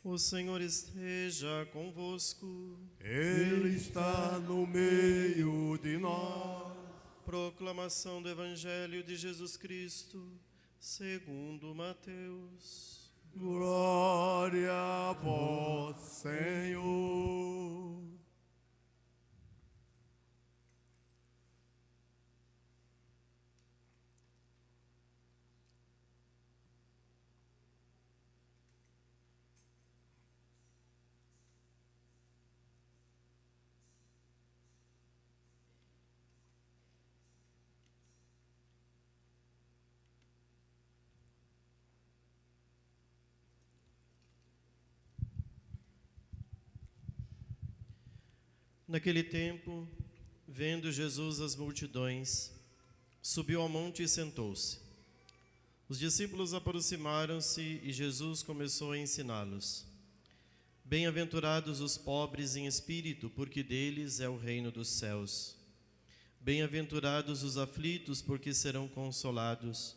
O Senhor esteja convosco. Ele está no meio de nós. Proclamação do Evangelho de Jesus Cristo, segundo Mateus. Glória a vós, Senhor. Naquele tempo, vendo Jesus as multidões, subiu ao monte e sentou-se. Os discípulos aproximaram-se e Jesus começou a ensiná-los. Bem-aventurados os pobres em espírito, porque deles é o reino dos céus. Bem-aventurados os aflitos, porque serão consolados.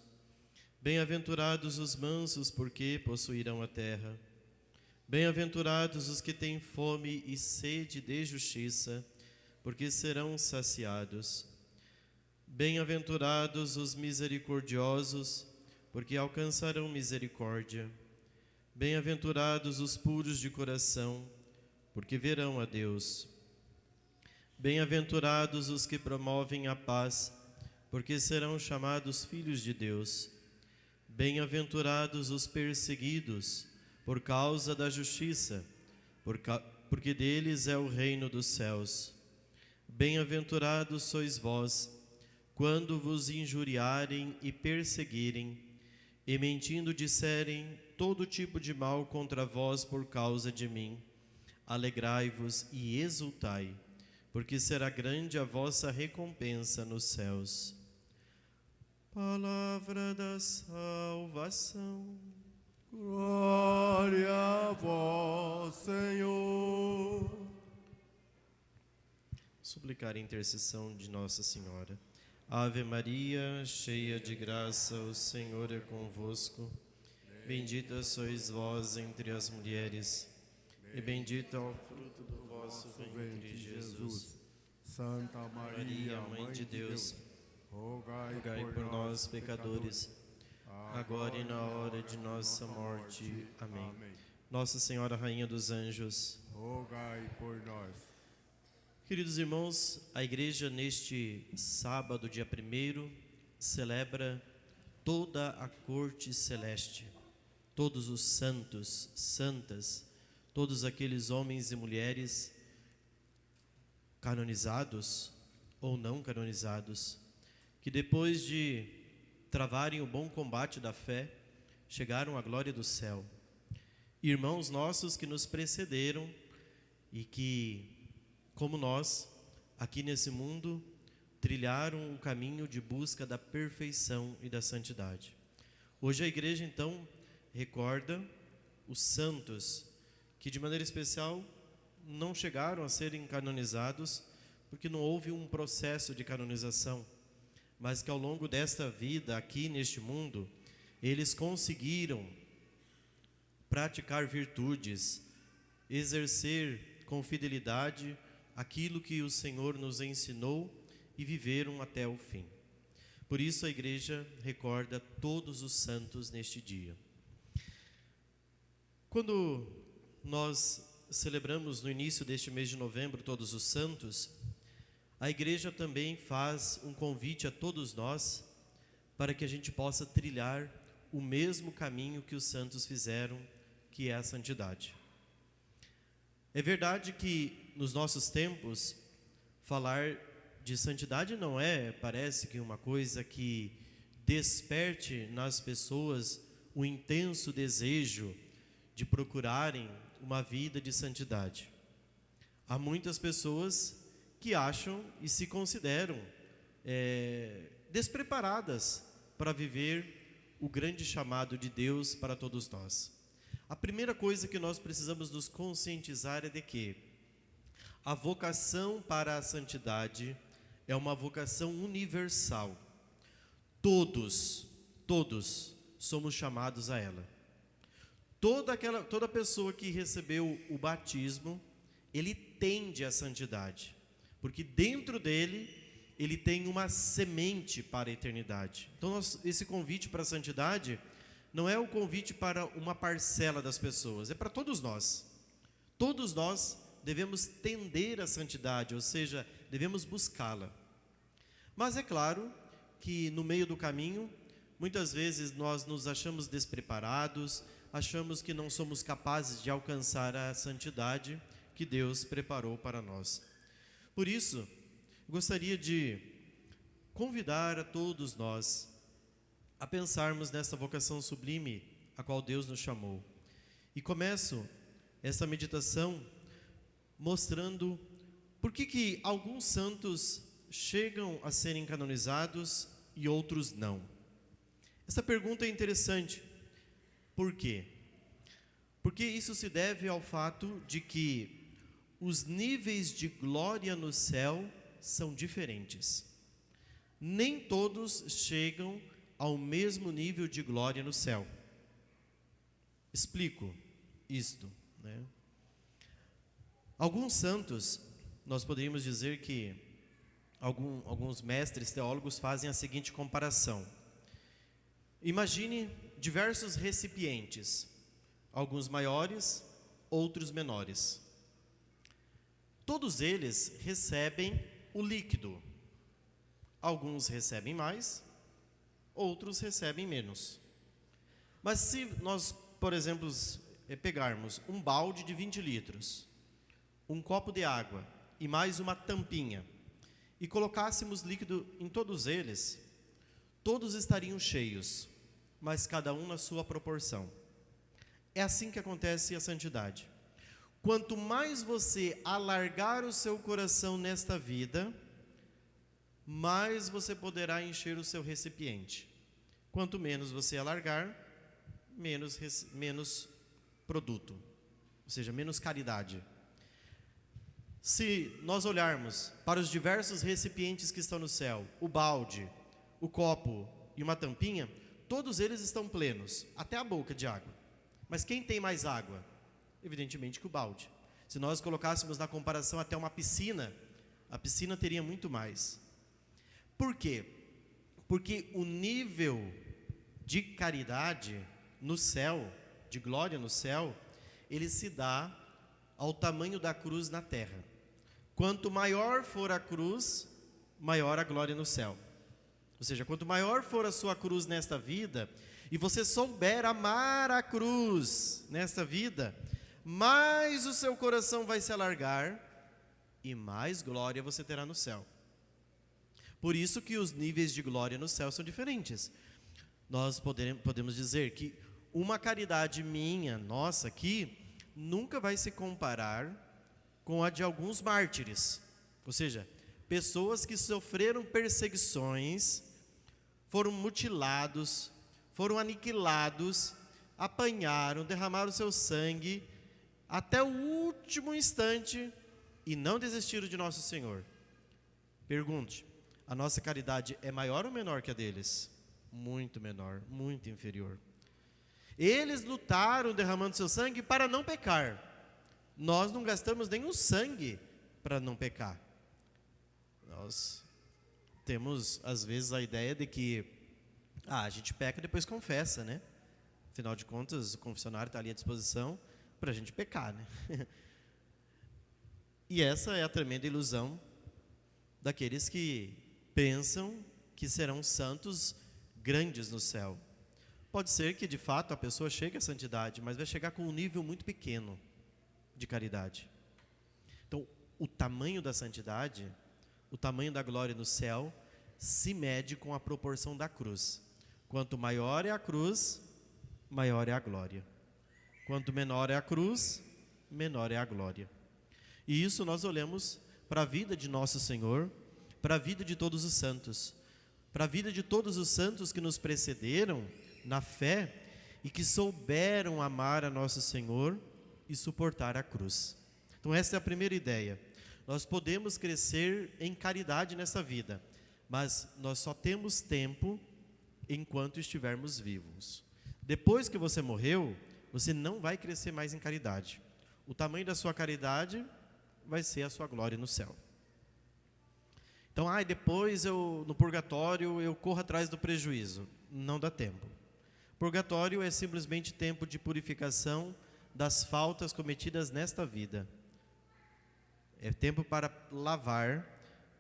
Bem-aventurados os mansos, porque possuirão a terra. Bem-aventurados os que têm fome e sede de justiça, porque serão saciados. Bem-aventurados os misericordiosos, porque alcançarão misericórdia. Bem-aventurados os puros de coração, porque verão a Deus. Bem-aventurados os que promovem a paz, porque serão chamados filhos de Deus. Bem-aventurados os perseguidos, por causa da justiça, porque deles é o reino dos céus. Bem-aventurados sois vós, quando vos injuriarem e perseguirem, e mentindo disserem todo tipo de mal contra vós por causa de mim. Alegrai-vos e exultai, porque será grande a vossa recompensa nos céus. Palavra da salvação. Glória a vós, Senhor. Suplicar a intercessão de Nossa Senhora. Ave Maria, cheia de graça, o Senhor é convosco. Bendita sois vós entre as mulheres, e bendito é o fruto do vosso ventre, Jesus. Santa Maria, Mãe de Deus, rogai por nós, pecadores, agora e na hora de nossa morte. Amém. Nossa Senhora, Rainha dos Anjos, rogai por nós. queridos irmãos, a Igreja neste sábado, dia 1º, celebra toda a corte celeste, todos os santos, santas, todos aqueles homens e mulheres canonizados ou não canonizados, que depois de travarem o bom combate da fé, chegaram à glória do céu. Irmãos nossos que nos precederam e que, como nós, aqui nesse mundo, trilharam o caminho de busca da perfeição e da santidade. Hoje a Igreja, então, recorda os santos que, de maneira especial, não chegaram a serem canonizados, porque não houve um processo de canonização, mas que ao longo desta vida aqui neste mundo, eles conseguiram praticar virtudes, exercer com fidelidade aquilo que o Senhor nos ensinou e viveram até o fim. Por isso a Igreja recorda todos os santos neste dia. Quando nós celebramos no início deste mês de novembro todos os santos, a Igreja também faz um convite a todos nós para que a gente possa trilhar o mesmo caminho que os santos fizeram, que é a santidade. É verdade que nos nossos tempos, falar de santidade não parece que uma coisa que desperte nas pessoas o intenso desejo de procurarem uma vida de santidade. Há muitas pessoas que acham e se consideram despreparadas para viver o grande chamado de Deus para todos nós. A primeira coisa que nós precisamos nos conscientizar é de que a vocação para a santidade é uma vocação universal. Todos somos chamados a ela. toda pessoa que recebeu o batismo, ele tende à santidade, porque dentro dele, ele tem uma semente para a eternidade. Então, esse convite para a santidade não é o convite para uma parcela das pessoas, é para todos nós. Todos nós devemos tender à santidade, ou seja, devemos buscá-la. Mas é claro que no meio do caminho, muitas vezes nós nos achamos despreparados, achamos que não somos capazes de alcançar a santidade que Deus preparou para nós. Por isso, gostaria de convidar a todos nós a pensarmos nessa vocação sublime a qual Deus nos chamou. E começo essa meditação mostrando por que alguns santos chegam a serem canonizados e outros não. Essa pergunta é interessante. Por quê? Porque isso se deve ao fato de que os níveis de glória no céu são diferentes. Nem todos chegam ao mesmo nível de glória no céu. Explico isto, né? Alguns santos, nós poderíamos dizer que alguns mestres teólogos fazem a seguinte comparação. Imagine diversos recipientes, alguns maiores, outros menores. Todos eles recebem o líquido. Alguns recebem mais, outros recebem menos. Mas se nós, por exemplo, pegarmos um balde de 20 litros, um copo de água e mais uma tampinha, e colocássemos líquido em todos eles, todos estariam cheios, mas cada um na sua proporção. É assim que acontece a santidade. Quanto mais você alargar o seu coração nesta vida, mais você poderá encher o seu recipiente. Quanto menos você alargar, menos produto, ou seja, menos caridade. Se nós olharmos para os diversos recipientes que estão no céu, o balde, o copo e uma tampinha, todos eles estão plenos, até a boca de água. Mas quem tem mais água? Evidentemente que o balde. Se nós colocássemos na comparação até uma piscina, a piscina teria muito mais. Por quê? Porque o nível de caridade no céu, de glória no céu, ele se dá ao tamanho da cruz na terra. Quanto maior for a cruz, maior a glória no céu. Ou seja, quanto maior for a sua cruz nesta vida, e você souber amar a cruz nesta vida, mais o seu coração vai se alargar e mais glória você terá no céu. Por isso que os níveis de glória no céu são diferentes. Nós podemos dizer que uma caridade minha, nossa aqui, nunca vai se comparar com a de alguns mártires. Ou seja, pessoas que sofreram perseguições, foram mutilados, foram aniquilados, apanharam, derramaram seu sangue até o último instante e não desistiram de nosso Senhor. Pergunte, a nossa caridade é maior ou menor que a deles? Muito menor, muito inferior. Eles lutaram derramando seu sangue para não pecar. Nós não gastamos nenhum sangue para não pecar. Nós temos, às vezes, a ideia de que a gente peca e depois confessa, né? Afinal de contas, o confessionário está ali à disposição para a gente pecar, né? E essa é a tremenda ilusão daqueles que pensam que serão santos grandes no céu. Pode ser que, de fato, a pessoa chegue à santidade, mas vai chegar com um nível muito pequeno de caridade. Então, o tamanho da santidade, o tamanho da glória no céu, se mede com a proporção da cruz. Quanto maior é a cruz, maior é a glória. Quanto menor é a cruz, menor é a glória. E isso nós olhamos para a vida de nosso Senhor, para a vida de todos os santos, para a vida de todos os santos que nos precederam na fé e que souberam amar a nosso Senhor e suportar a cruz. Então essa é a primeira ideia. Nós podemos crescer em caridade nessa vida, mas nós só temos tempo enquanto estivermos vivos. Depois que você morreu, você não vai crescer mais em caridade. O tamanho da sua caridade vai ser a sua glória no céu. Então, depois no purgatório eu corro atrás do prejuízo. Não dá tempo. Purgatório é simplesmente tempo de purificação das faltas cometidas nesta vida. É tempo para lavar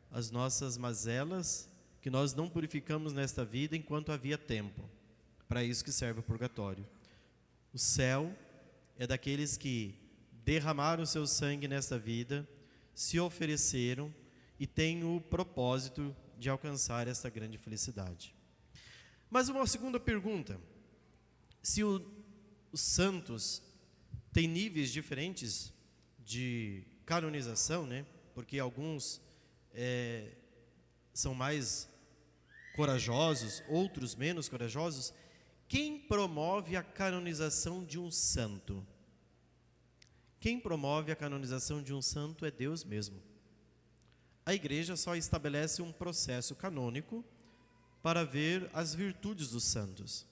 as nossas mazelas que nós não purificamos nesta vida enquanto havia tempo. Para isso que serve o purgatório. O céu é daqueles que derramaram seu sangue nesta vida, se ofereceram e têm o propósito de alcançar esta grande felicidade. Mas uma segunda pergunta: se os santos têm níveis diferentes de canonização, né? Porque alguns são mais corajosos, outros menos corajosos. Quem promove a canonização de um santo? Quem promove a canonização de um santo é Deus mesmo. A igreja só estabelece um processo canônico para ver as virtudes dos santos.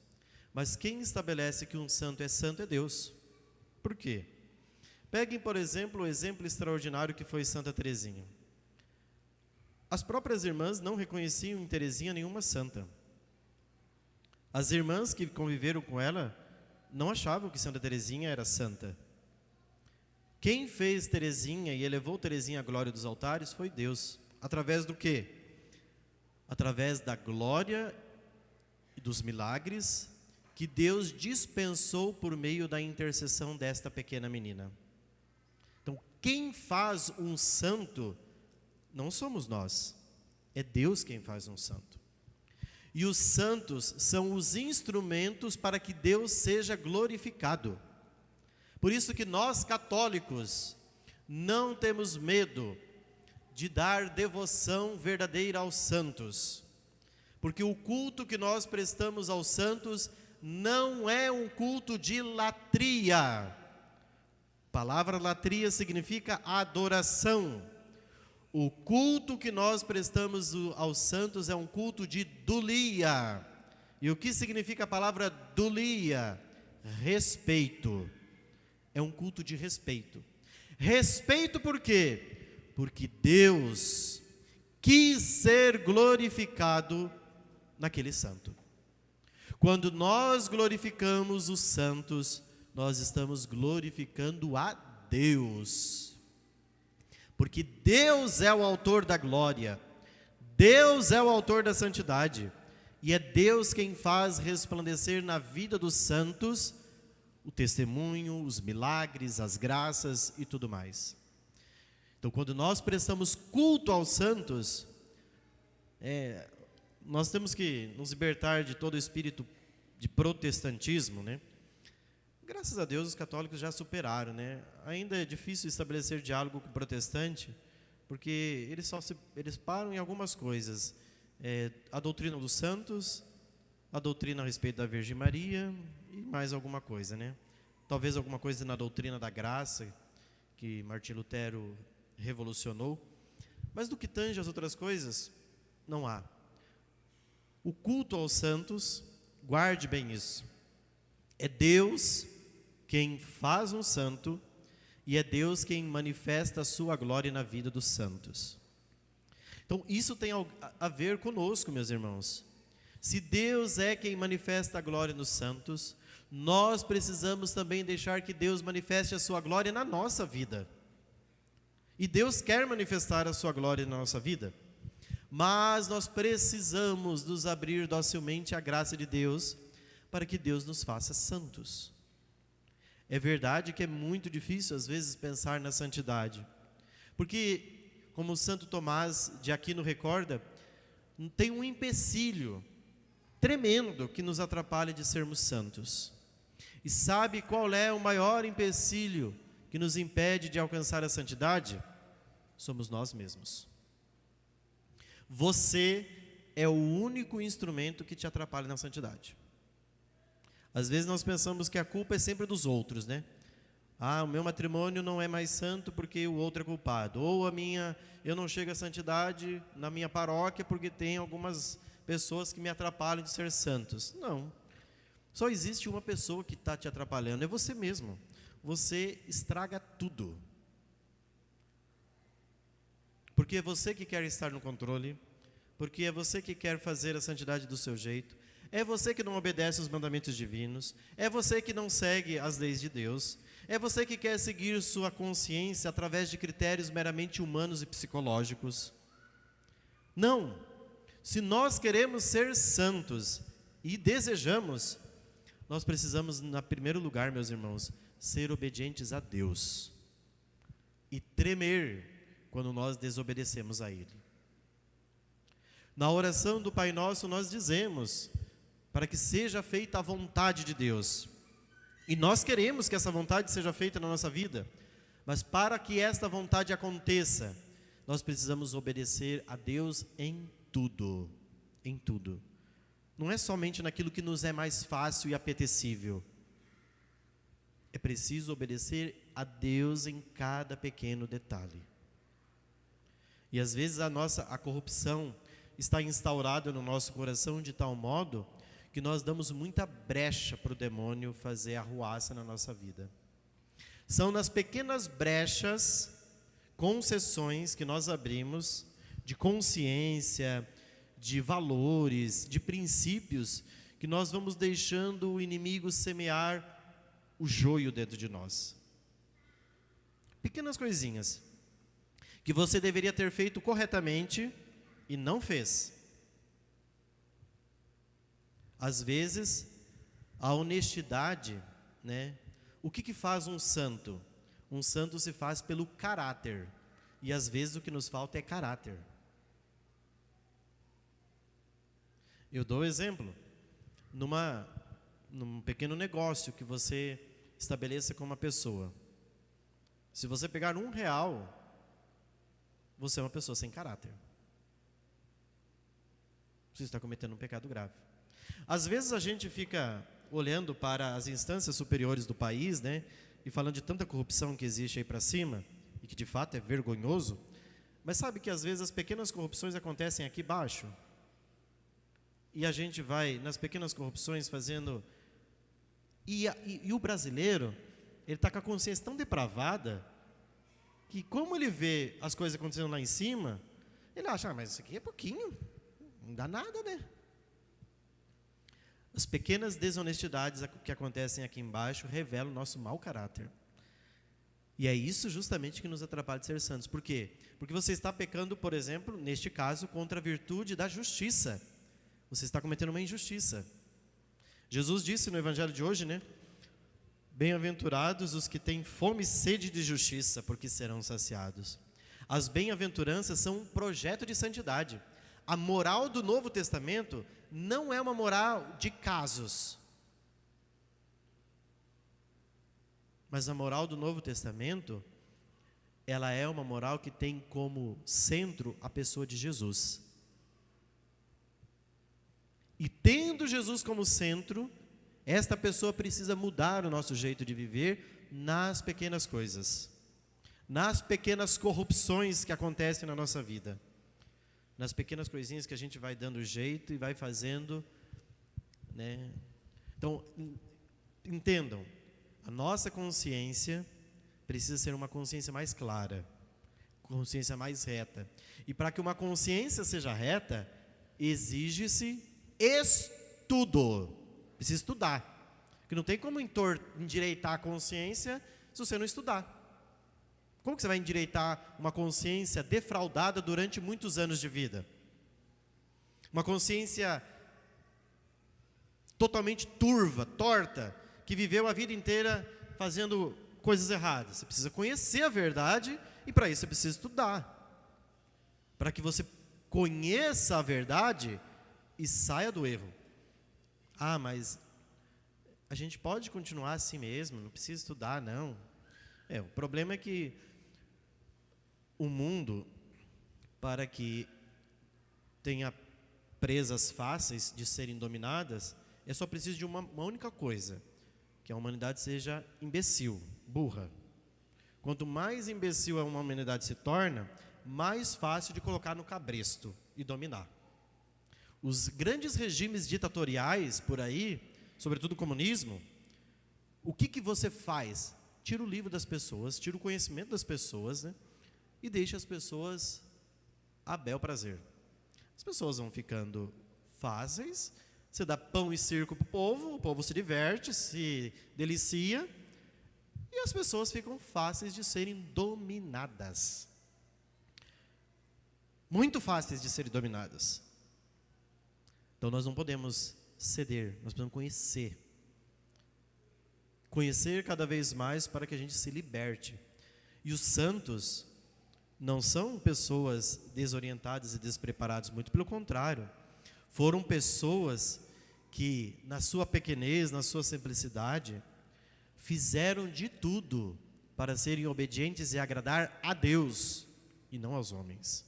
Mas quem estabelece que um santo é Deus. Por quê? Peguem, por exemplo, o exemplo extraordinário que foi Santa Teresinha. As próprias irmãs não reconheciam em Teresinha nenhuma santa. As irmãs que conviveram com ela não achavam que Santa Teresinha era santa. Quem fez Teresinha e elevou Teresinha à glória dos altares foi Deus. Através do quê? Através da glória e dos milagres que Deus dispensou por meio da intercessão desta pequena menina. Então, quem faz um santo não somos nós, é Deus quem faz um santo. E os santos são os instrumentos para que Deus seja glorificado. Por isso que nós católicos não temos medo de dar devoção verdadeira aos santos. Porque o culto que nós prestamos aos santos não é um culto de latria. A palavra latria significa adoração. O culto que nós prestamos aos santos é um culto de dulia. E o que significa a palavra dulia? Respeito. É um culto de respeito. Respeito por quê? Porque Deus quis ser glorificado naquele santo. Quando nós glorificamos os santos, nós estamos glorificando a Deus. Porque Deus é o autor da glória, Deus é o autor da santidade, e é Deus quem faz resplandecer na vida dos santos o testemunho, os milagres, as graças e tudo mais. Então, quando nós prestamos culto aos santos, nós temos que nos libertar de todo o espírito de protestantismo, né? Graças a Deus os católicos já superaram, né? Ainda é difícil estabelecer diálogo com o protestante, porque eles param em algumas coisas. A doutrina dos santos, a doutrina a respeito da Virgem Maria e mais alguma coisa, né? Talvez alguma coisa na doutrina da graça, que Martim Lutero revolucionou. Mas no que tange as outras coisas, não há. O culto aos santos, guarde bem isso, é Deus quem faz um santo e é Deus quem manifesta a sua glória na vida dos santos. Então isso tem a ver conosco, meus irmãos. Se Deus é quem manifesta a glória nos santos, nós precisamos também deixar que Deus manifeste a sua glória na nossa vida. E Deus quer manifestar a sua glória na nossa vida, mas nós precisamos nos abrir docilmente à graça de Deus, para que Deus nos faça santos. É verdade que é muito difícil às vezes pensar na santidade, porque, como Santo Tomás de Aquino recorda, tem um empecilho tremendo que nos atrapalha de sermos santos. E sabe qual é o maior empecilho que nos impede de alcançar a santidade? Somos nós mesmos. Você é o único instrumento que te atrapalha na santidade. Às vezes nós pensamos que a culpa é sempre dos outros, né? O meu matrimônio não é mais santo porque o outro é culpado. Ou eu não chego à santidade na minha paróquia porque tem algumas pessoas que me atrapalham de ser santos. Não. Só existe uma pessoa que está te atrapalhando, é você mesmo. Você estraga tudo. Porque é você que quer estar no controle, porque é você que quer fazer a santidade do seu jeito, é você que não obedece os mandamentos divinos, é você que não segue as leis de Deus, é você que quer seguir sua consciência através de critérios meramente humanos e psicológicos. Não, se nós queremos ser santos e desejamos, nós precisamos, em primeiro lugar, meus irmãos, ser obedientes a Deus e tremer quando nós desobedecemos a Ele. Na oração do Pai Nosso nós dizemos, para que seja feita a vontade de Deus. E nós queremos que essa vontade seja feita na nossa vida, mas para que esta vontade aconteça, nós precisamos obedecer a Deus em tudo, em tudo. Não é somente naquilo que nos é mais fácil e apetecível. É preciso obedecer a Deus em cada pequeno detalhe. E às vezes a corrupção está instaurada no nosso coração de tal modo que nós damos muita brecha para o demônio fazer arruaça na nossa vida. São nas pequenas brechas, concessões que nós abrimos, de consciência, de valores, de princípios, que nós vamos deixando o inimigo semear o joio dentro de nós. Pequenas coisinhas que você deveria ter feito corretamente e não fez. Às vezes, a honestidade, né? O que faz um santo? Um santo se faz pelo caráter. E às vezes o que nos falta é caráter. Eu dou exemplo. Num pequeno negócio que você estabeleça com uma pessoa. Se você pegar R$1, você é uma pessoa sem caráter. Você está cometendo um pecado grave. Às vezes a gente fica olhando para as instâncias superiores do país, né, e falando de tanta corrupção que existe aí para cima, e que de fato é vergonhoso, mas sabe que às vezes as pequenas corrupções acontecem aqui embaixo? E a gente vai nas pequenas corrupções fazendo... E o brasileiro, ele está com a consciência tão depravada, que como ele vê as coisas acontecendo lá em cima, ele acha, mas isso aqui é pouquinho, não dá nada, né? As pequenas desonestidades que acontecem aqui embaixo revelam o nosso mau caráter. E é isso justamente que nos atrapalha de ser santos. Por quê? Porque você está pecando, por exemplo, neste caso, contra a virtude da justiça. Você está cometendo uma injustiça. Jesus disse no evangelho de hoje, né? Bem-aventurados os que têm fome e sede de justiça, porque serão saciados. As bem-aventuranças são um projeto de santidade. A moral do Novo Testamento não é uma moral de casos. Mas a moral do Novo Testamento, ela é uma moral que tem como centro a pessoa de Jesus. E tendo Jesus como centro, esta pessoa precisa mudar o nosso jeito de viver nas pequenas coisas, nas pequenas corrupções que acontecem na nossa vida, nas pequenas coisinhas que a gente vai dando jeito e vai fazendo, né? Então, entendam, a nossa consciência precisa ser uma consciência mais clara, consciência mais reta. E para que uma consciência seja reta, exige-se estudo. Precisa estudar. Porque não tem como endireitar a consciência se você não estudar. Como que você vai endireitar uma consciência defraudada durante muitos anos de vida? Uma consciência totalmente turva, torta, que viveu a vida inteira fazendo coisas erradas. Você precisa conhecer a verdade e para isso você precisa estudar. Para que você conheça a verdade e saia do erro. Ah, mas a gente pode continuar assim mesmo, não precisa estudar, não. O problema é que o mundo, para que tenha presas fáceis de serem dominadas, é só preciso de uma única coisa, que a humanidade seja imbecil, burra. Quanto mais imbecil uma humanidade se torna, mais fácil de colocar no cabresto e dominar. Os grandes regimes ditatoriais por aí sobretudo o comunismo, o que você faz? Tira o livro das pessoas, tira o conhecimento das pessoas, né? E deixa as pessoas a bel prazer. As pessoas vão ficando fáceis, você dá pão e circo para o povo se diverte, se delicia, e as pessoas ficam fáceis de serem dominadas. Muito fáceis de serem dominadas. Então nós não podemos ceder, nós precisamos conhecer. Conhecer cada vez mais para que a gente se liberte. E os santos não são pessoas desorientadas e despreparadas, muito pelo contrário. Foram pessoas que, na sua pequenez, na sua simplicidade, fizeram de tudo para serem obedientes e agradar a Deus e não aos homens.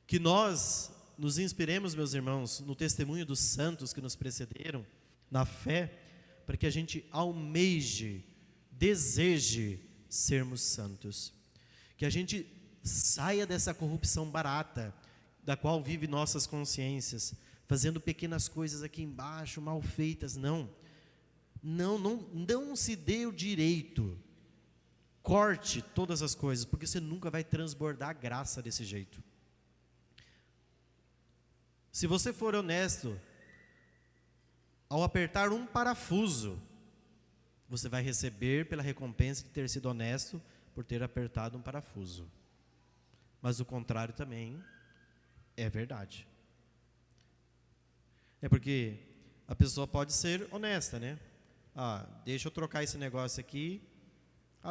Que nós nos inspiremos, meus irmãos, no testemunho dos santos que nos precederam, na fé, para que a gente almeje, deseje sermos santos. Que a gente saia dessa corrupção barata, da qual vive nossas consciências, fazendo pequenas coisas aqui embaixo, mal feitas. Não se dê o direito. Corte todas as coisas, porque você nunca vai transbordar a graça desse jeito. Se você for honesto, ao apertar um parafuso, você vai receber pela recompensa de ter sido honesto por ter apertado um parafuso. Mas o contrário também é verdade. É porque a pessoa pode ser honesta, né? Deixa eu trocar esse negócio aqui.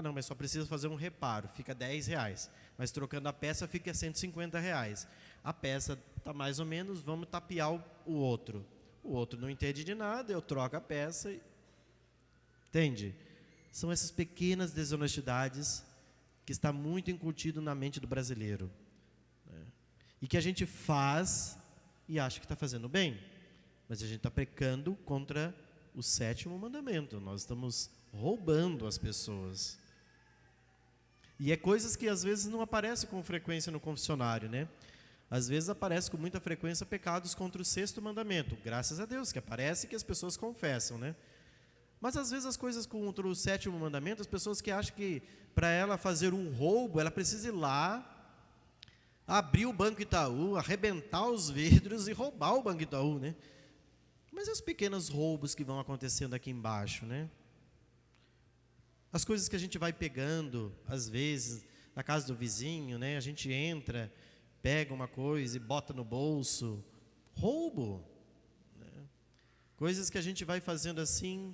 Não, mas só preciso fazer um reparo, fica R$10. Mas trocando a peça fica R$150. A peça está mais ou menos, vamos tapear o outro. O outro não entende de nada, eu troco a peça. Entende? São essas pequenas desonestidades que está muito incutido na mente do brasileiro, né? E que a gente faz e acha que está fazendo bem, mas a gente está pecando contra o 7º mandamento. Nós estamos roubando as pessoas. E é coisas que às vezes não aparecem com frequência no confessionário, né? Às vezes aparece com muita frequência pecados contra o 6º mandamento. Graças a Deus que aparece, que as pessoas confessam, né? Mas às vezes as coisas contra o 7º mandamento, as pessoas que acham que para ela fazer um roubo, ela precisa ir lá, abrir o Banco Itaú, arrebentar os vidros e roubar o Banco Itaú, né? Mas e os pequenos roubos que vão acontecendo aqui embaixo, né? As coisas que a gente vai pegando, às vezes, na casa do vizinho, né? A gente entra, pega uma coisa e bota no bolso. Roubo, né? Coisas que a gente vai fazendo assim,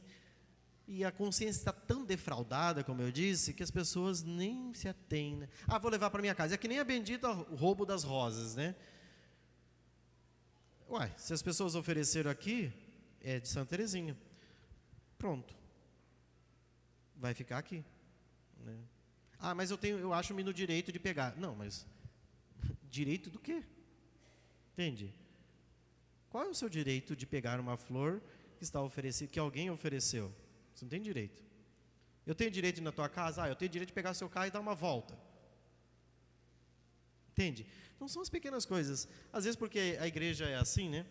e a consciência está tão defraudada, como eu disse, que as pessoas nem se atêm, né? Vou levar para minha casa. É que nem a bendita roubo das rosas, né? Se as pessoas ofereceram aqui, é de Santa Teresinha. Pronto. Vai ficar aqui, né? Mas eu acho-me no direito de pegar. Não, mas direito do quê? Entende? Qual é o seu direito de pegar uma flor que está oferecida, que alguém ofereceu? Você não tem direito. Eu tenho direito de ir na tua casa? Eu tenho direito de pegar seu carro e dar uma volta. Entende? Então são as pequenas coisas. Às vezes porque a igreja é assim, né?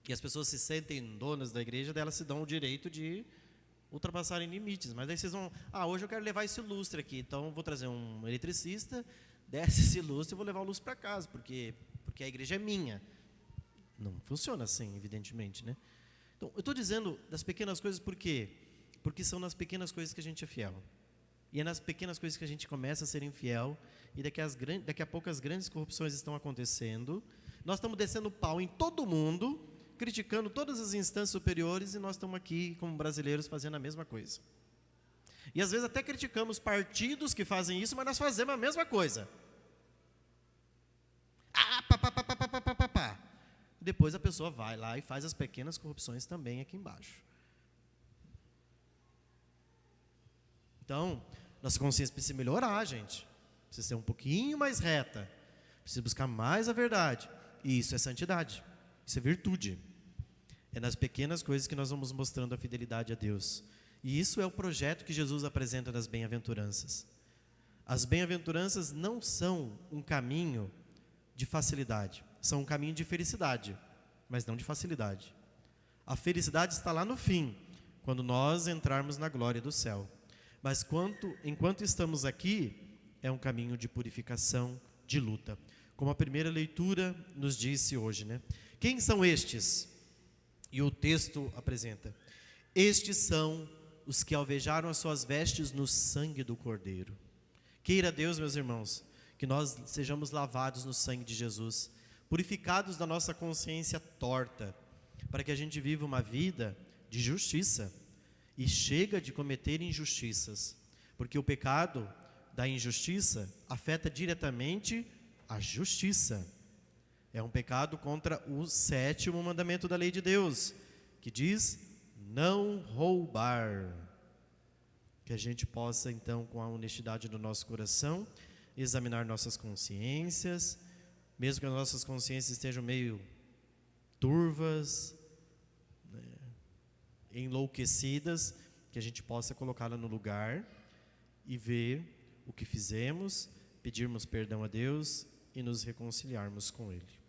E as pessoas se sentem donas da igreja, delas se dão o direito de ultrapassarem limites. Mas aí vocês vão, hoje eu quero levar esse lustre aqui, então vou trazer um eletricista, desce esse lustre e vou levar o lustre para casa, porque a igreja é minha. Não funciona assim, evidentemente, né? Então, eu estou dizendo das pequenas coisas por quê? Porque são nas pequenas coisas que a gente é fiel. E é nas pequenas coisas que a gente começa a ser infiel, e daqui a pouco as grandes corrupções estão acontecendo. Nós estamos descendo pau em todo mundo, criticando todas as instâncias superiores, e nós estamos aqui, como brasileiros, fazendo a mesma coisa. E às vezes até criticamos partidos que fazem isso, mas nós fazemos a mesma coisa. Depois a pessoa vai lá e faz as pequenas corrupções também aqui embaixo. Então, nossa consciência precisa melhorar, gente. Precisa ser um pouquinho mais reta. Precisa buscar mais a verdade. E isso é santidade. Isso é virtude. É nas pequenas coisas que nós vamos mostrando a fidelidade a Deus. E isso é o projeto que Jesus apresenta nas bem-aventuranças. As bem-aventuranças não são um caminho de facilidade. São um caminho de felicidade, mas não de facilidade. A felicidade está lá no fim, quando nós entrarmos na glória do céu. Mas enquanto estamos aqui, é um caminho de purificação, de luta. Como a primeira leitura nos disse hoje, né? Quem são estes? E o texto apresenta: estes são os que alvejaram as suas vestes no sangue do Cordeiro. Queira Deus, meus irmãos, que nós sejamos lavados no sangue de Jesus, purificados da nossa consciência torta, para que a gente viva uma vida de justiça e chega de cometer injustiças, porque o pecado da injustiça afeta diretamente a justiça. É um pecado contra o 7º mandamento da lei de Deus, que diz: não roubar. Que a gente possa, então, com a honestidade do nosso coração, examinar nossas consciências, mesmo que as nossas consciências estejam meio turvas, né, enlouquecidas, que a gente possa colocá-la no lugar e ver o que fizemos, pedirmos perdão a Deus e nos reconciliarmos com Ele.